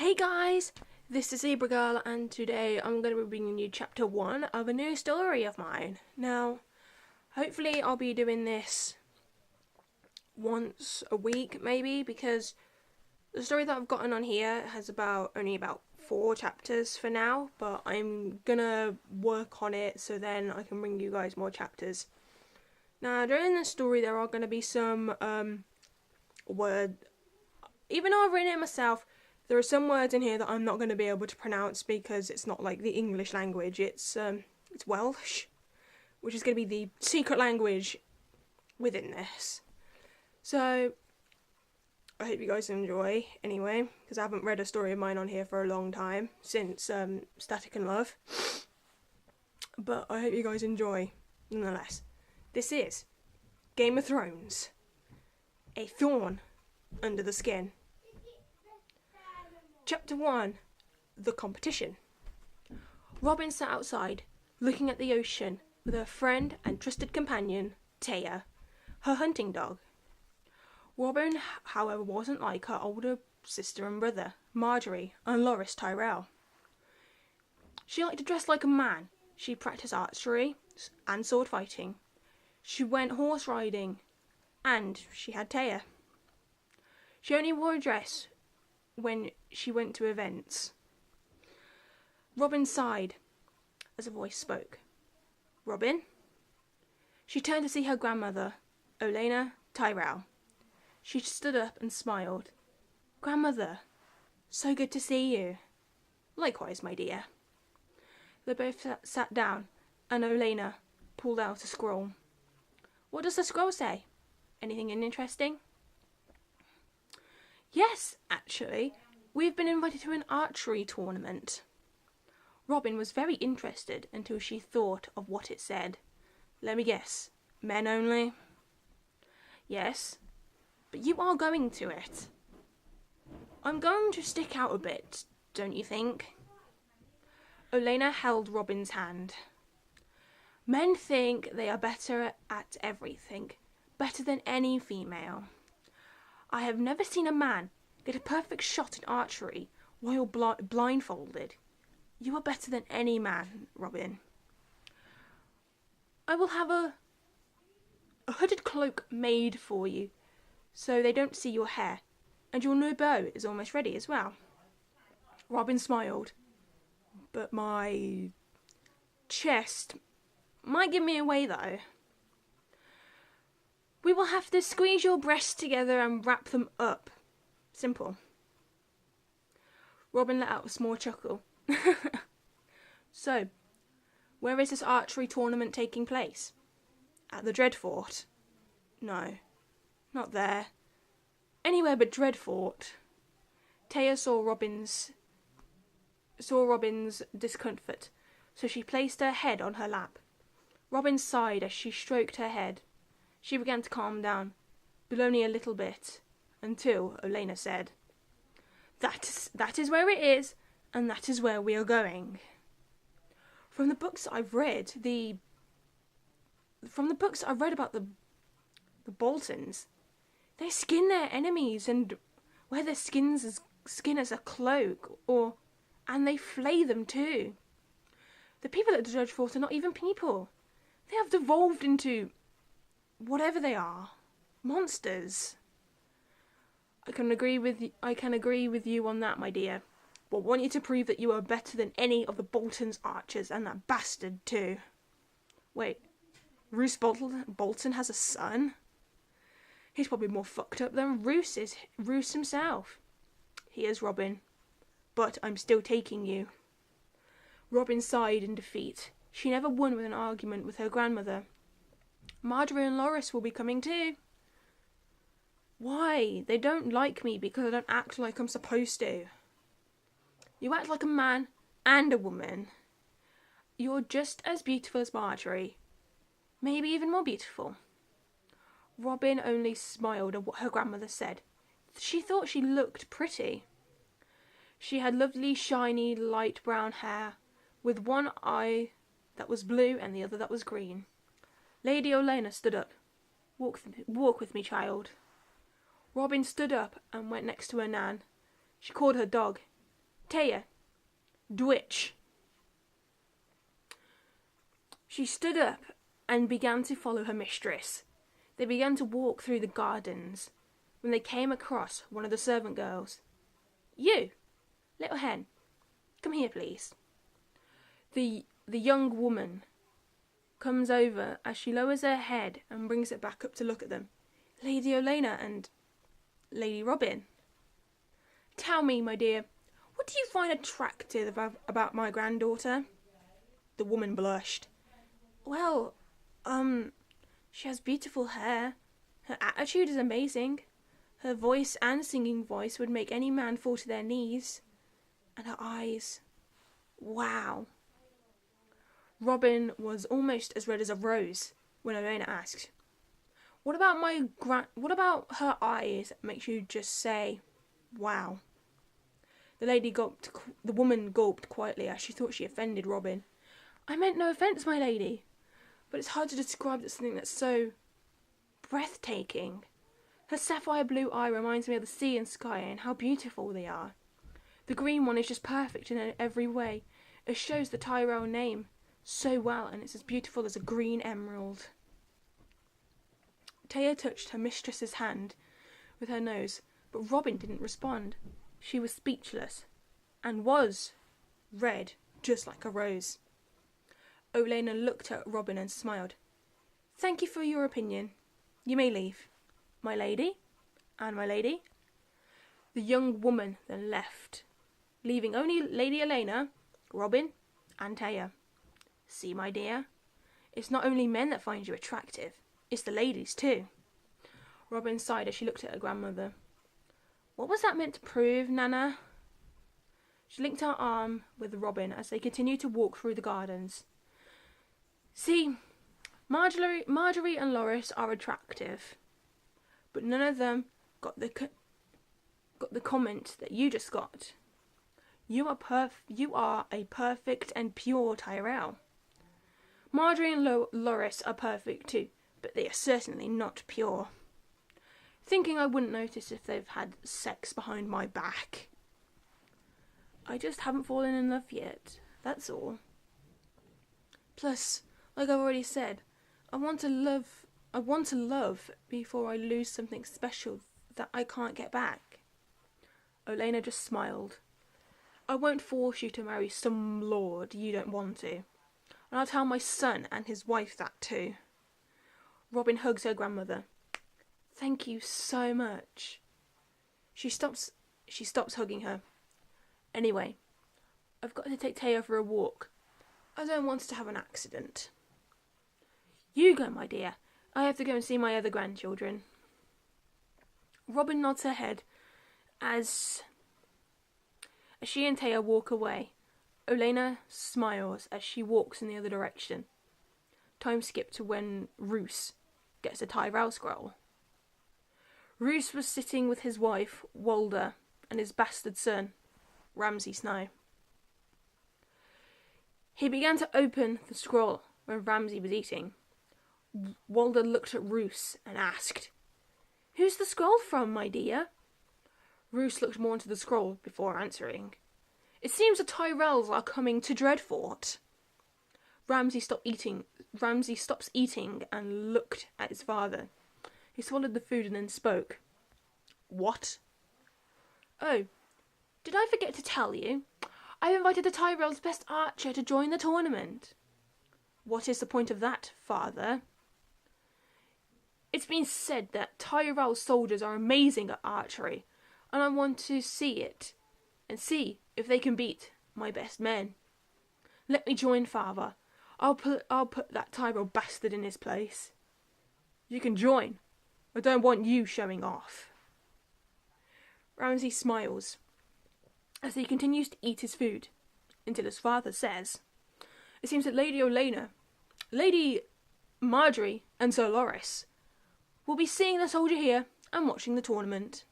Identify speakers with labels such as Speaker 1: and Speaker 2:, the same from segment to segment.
Speaker 1: Hey guys, this is ZebraGirl and today I'm going to be bringing you chapter 1 of a new story of mine. Now, hopefully I'll be doing this once a week maybe, because the story that I've gotten on here has only about 4 chapters for now, but I'm gonna work on it so then I can bring you guys more chapters. Now, during this story there are going to be some word, even though I've written it myself, there are some words in here that I'm not going to be able to pronounce because it's not like the English language. It's Welsh, which is going to be the secret language within this. So I hope you guys enjoy anyway, because I haven't read a story of mine on here for a long time, since Static and Love. But I hope you guys enjoy nonetheless. This is Game of Thrones, a thorn under the skin. Chapter 1, The Competition. Robin sat outside, looking at the ocean, with her friend and trusted companion, Taya, her hunting dog. Robin, however, wasn't like her older sister and brother, Marjorie and Loris Tyrell. She liked to dress like a man. She practiced archery and sword fighting. She went horse riding, and she had Taya. She only wore a dress when she went to events. Robin sighed as a voice spoke. Robin? She turned to see her grandmother, Olenna Tyrell. She stood up and smiled. Grandmother, so good to see you. Likewise, my dear. They both sat down, and Olenna pulled out a scroll. What does the scroll say? Anything interesting? Yes, actually, we've been invited to an archery tournament. Robin was very interested until she thought of what it said. Let me guess, men only? Yes, but you are going to it. I'm going to stick out a bit, don't you think? Olenna held Robin's hand. Men think they are better at everything, better than any female. I have never seen a man get a perfect shot in archery while blindfolded. You are better than any man, Robin. I will have a hooded cloak made for you, so they don't see your hair, and your new bow is almost ready as well. Robin smiled, but my chest might give me away though. We will have to squeeze your breasts together and wrap them up. Simple. Robin let out a small chuckle. So, where is this archery tournament taking place? At the Dreadfort? No, not there. Anywhere but Dreadfort. Taya saw Robin's discomfort, so she placed her head on her lap. Robin sighed as she stroked her head. She began to calm down, but only a little bit, until Olenna said, That is where it is, and that is where we are going. From the books I've read about the Boltons, they skin their enemies and wear their skin as a cloak, and they flay them too. The people at the Dreadfort are not even people. They have devolved into whatever they are, monsters. I can agree with you on that, my dear. But I want you to prove that you are better than any of the Bolton's archers, and that bastard too. Wait, Roose Bolton has a son? He's probably more fucked up than Roose himself. He is, Robin. But I'm still taking you. Robin sighed in defeat. She never won with an argument with her grandmother. Marjorie and Loris will be coming too. Why? They don't like me because I don't act like I'm supposed to. You act like a man and a woman. You're just as beautiful as Marjorie. Maybe even more beautiful. Robin only smiled at what her grandmother said. She thought she looked pretty. She had lovely, shiny, light brown hair, with one eye that was blue and the other that was green. Lady Olenna stood up. Walk with me, child. Robin stood up and went next to her nan. She called her dog. Taya, Dwitch. She stood up and began to follow her mistress. They began to walk through the gardens when they came across one of the servant girls. You, little hen, come here, please. The young woman comes over as she lowers her head and brings it back up to look at them. Lady Olenna and Lady Robin. Tell me, my dear, what do you find attractive about my granddaughter? The woman blushed. Well, she has beautiful hair. Her attitude is amazing. Her voice and singing voice would make any man fall to their knees. And her eyes. Wow. Robin was almost as red as a rose when Olenna asked, What about her eyes that makes you just say, wow? The woman gulped quietly as she thought she offended Robin. I meant no offence, my lady, but it's hard to describe something that's so breathtaking. Her sapphire blue eye reminds me of the sea and sky and how beautiful they are. The green one is just perfect in every way. It shows the Tyrell name so well, and it's as beautiful as a green emerald. Taya touched her mistress's hand with her nose, but Robin didn't respond. She was speechless, and was red, just like a rose. Olenna looked at Robin and smiled. Thank you for your opinion. You may leave. My lady, and my lady. The young woman then left, leaving only Lady Olenna, Robin, and Taya. See, my dear, it's not only men that find you attractive, it's the ladies too. Robin sighed as she looked at her grandmother. What was that meant to prove, Nana? She linked her arm with Robin as they continued to walk through the gardens. See, Marjorie and Loris are attractive, but none of them got the comment that you just got. You are a perfect and pure Tyrell. Marjorie and Loris are perfect too, but they are certainly not pure. Thinking I wouldn't notice if they've had sex behind my back. I just haven't fallen in love yet, that's all. Plus, like I've already said, I want to love before I lose something special that I can't get back. Olenna just smiled. I won't force you to marry some lord you don't want to. And I'll tell my son and his wife that too. Robin hugs her grandmother. Thank you so much. She stops hugging her. Anyway, I've got to take Taya for a walk. I don't want to have an accident. You go, my dear. I have to go and see my other grandchildren. Robin nods her head as she and Taya walk away. Olenna smiles as she walks in the other direction. Time skipped to when Roose gets a Tyrell scroll. Roose was sitting with his wife, Walder, and his bastard son, Ramsay Snow. He began to open the scroll when Ramsay was eating. Walder looked at Roose and asked, Who's the scroll from, my dear? Roose looked more into the scroll before answering. It seems the Tyrells are coming to Dreadfort. Ramsay stops eating and looked at his father. He swallowed the food and then spoke. What? Oh, did I forget to tell you? I've invited the Tyrell's best archer to join the tournament. What is the point of that, father? It's been said that Tyrell soldiers are amazing at archery, and I want to see it, and see if they can beat my best men. Let me join, father. I'll put that Tyrell bastard in his place. You can join. I don't want you showing off. Ramsay smiles as he continues to eat his food until his father says, It seems that Lady Olenna, Lady Marjorie and Sir Loris will be seeing the soldier here and watching the tournament.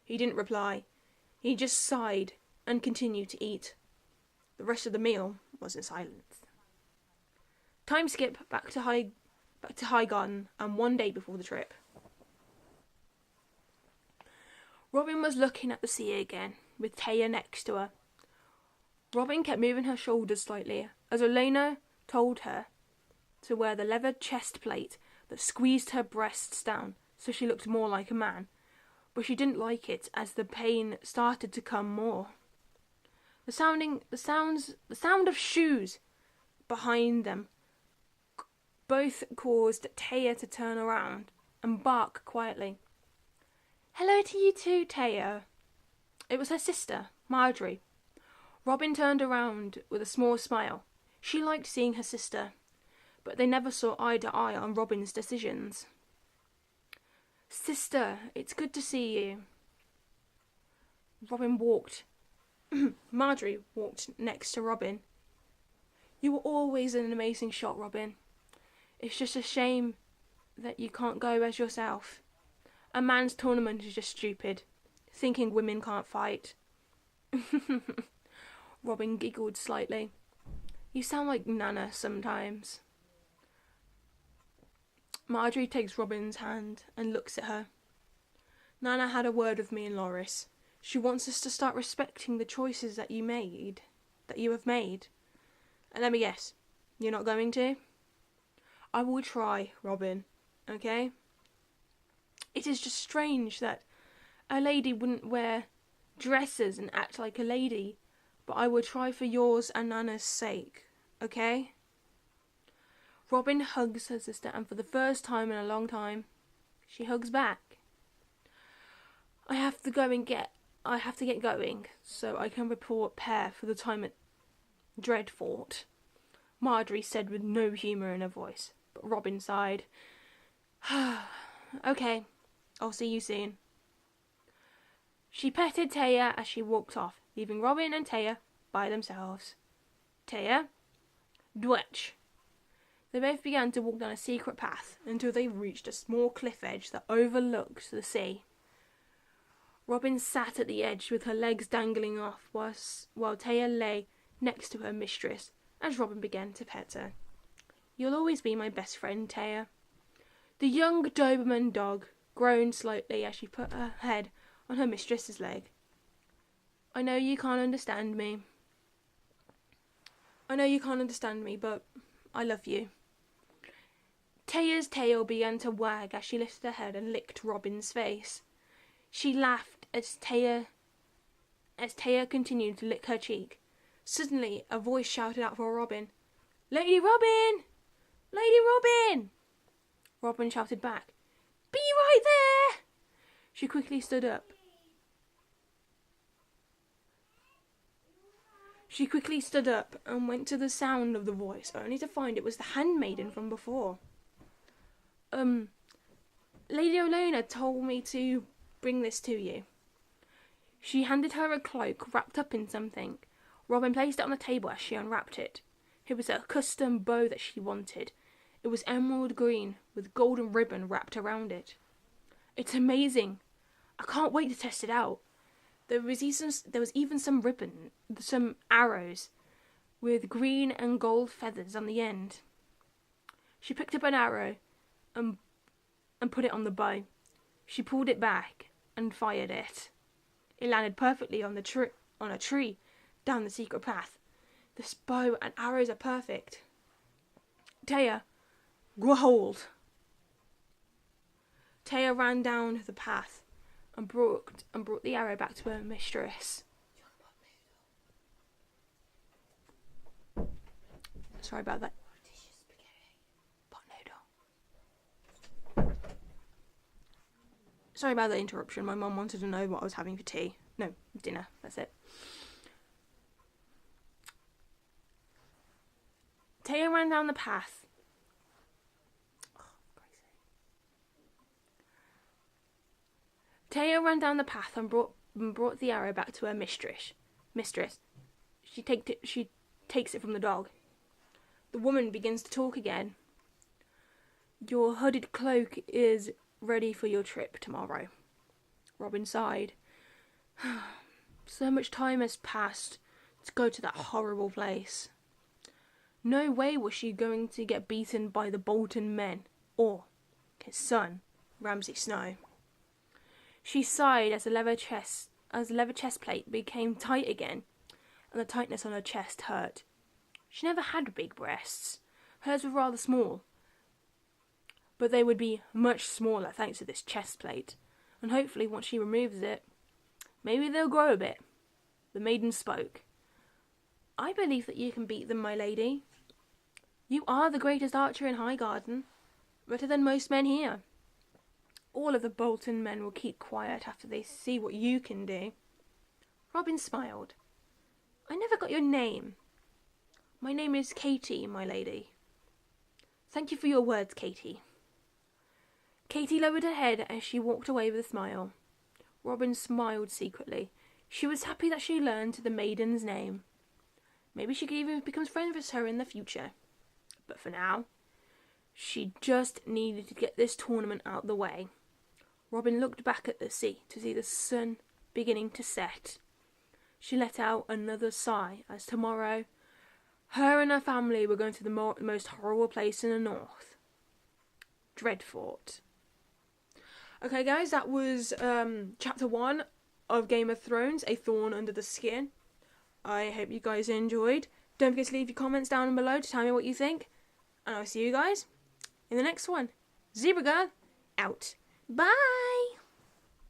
Speaker 1: He didn't reply. He just sighed and continued to eat. The rest of the meal was in silence. Time skip back to Highgarden and one day before the trip. Robin was looking at the sea again, with Taya next to her. Robin kept moving her shoulders slightly as Elena told her to wear the leather chest plate that squeezed her breasts down so she looked more like a man, but she didn't like it as the pain started to come more. The sound of shoes behind them both caused Taya to turn around and bark quietly. "Hello to you too, Taya." It was her sister, Marjorie. Robin turned around with a small smile. She liked seeing her sister, but they never saw eye to eye on Robin's decisions. "Sister, it's good to see you." Marjorie walked next to Robin. "You were always an amazing shot, Robin. It's just a shame that you can't go as yourself. A man's tournament is just stupid, thinking women can't fight." Robin giggled slightly. "You sound like Nana sometimes." Marjorie takes Robin's hand and looks at her. "Nana had a word with me and Loris. She wants us to start respecting the choices that you have made. And let me guess, you're not going to?" "I will try, Robin, okay? It is just strange that a lady wouldn't wear dresses and act like a lady, but I will try for yours and Nana's sake, okay?" Robin hugs her sister, and for the first time in a long time, she hugs back. I have to get going, so I can prepare for the time at Dreadfort," Marjorie said with no humour in her voice, but Robin sighed. "Okay, I'll see you soon." She petted Taya as she walked off, leaving Robin and Taya by themselves. "Taya, Dwetch." They both began to walk down a secret path until they reached a small cliff edge that overlooked the sea. Robin sat at the edge with her legs dangling off while Taya lay next to her mistress as Robin began to pet her. "You'll always be my best friend, Taya." The young Doberman dog groaned slightly as she put her head on her mistress's leg. I know you can't understand me, but I love you." Taya's tail began to wag as she lifted her head and licked Robin's face. She laughed as Taya continued to lick her cheek. Suddenly, a voice shouted out for Robin. "Lady Robin! Lady Robin!" Robin shouted back, "Be right there!" She quickly stood up. And went to the sound of the voice, only to find it was the handmaiden from before. "Lady Olona told me to bring this to you." She handed her a cloak wrapped up in something. Robin placed it on the table as she unwrapped it. It was a custom bow that she wanted. It was emerald green with golden ribbon wrapped around it. "It's amazing. I can't wait to test it out." There was even some arrows with green and gold feathers on the end. She picked up an arrow and put it on the bow. She pulled it back and fired it. It landed perfectly on a tree down the secret path. This bow and arrows are perfect. "Taya, growled." Taya ran down the path and brought the arrow back to her mistress. Sorry about that. Sorry about the interruption. My mum wanted to know what I was having for tea. No, dinner. That's it. Taya ran down the path. Taya ran down the path and brought the arrow back to her mistress. She takes it from the dog. The woman begins to talk again. "Your hooded cloak is ready for your trip tomorrow." Robin sighed. So much time has passed to go to that horrible place. No way was she going to get beaten by the Bolton men or his son, Ramsay Snow. She sighed as the leather chest plate became tight again and the tightness on her chest hurt. She never had big breasts. Hers were rather small, but they would be much smaller thanks to this chest plate, and hopefully once she removes it, maybe they'll grow a bit. The maiden spoke. I believe that you can beat them, my lady. You are the greatest archer in Highgarden, better than most men here. All of the Bolton men will keep quiet after they see what you can do. Robin smiled. I never got your name. My name is Katie, my lady. Thank you for your words, Katie. Katie lowered her head as she walked away with a smile. Robin smiled secretly. She was happy that she learned the maiden's name. Maybe she could even become friends with her in the future. But for now, she just needed to get this tournament out of the way. Robin looked back at the sea to see the sun beginning to set. She let out another sigh as tomorrow, her and her family were going to the most horrible place in the north. Dreadfort. Okay guys, that was chapter 1 of Game of Thrones, A Thorn Under the Skin. I hope you guys enjoyed. Don't forget to leave your comments down below to tell me what you think. And I'll see you guys in the next one. ZebraGirl, out. Bye!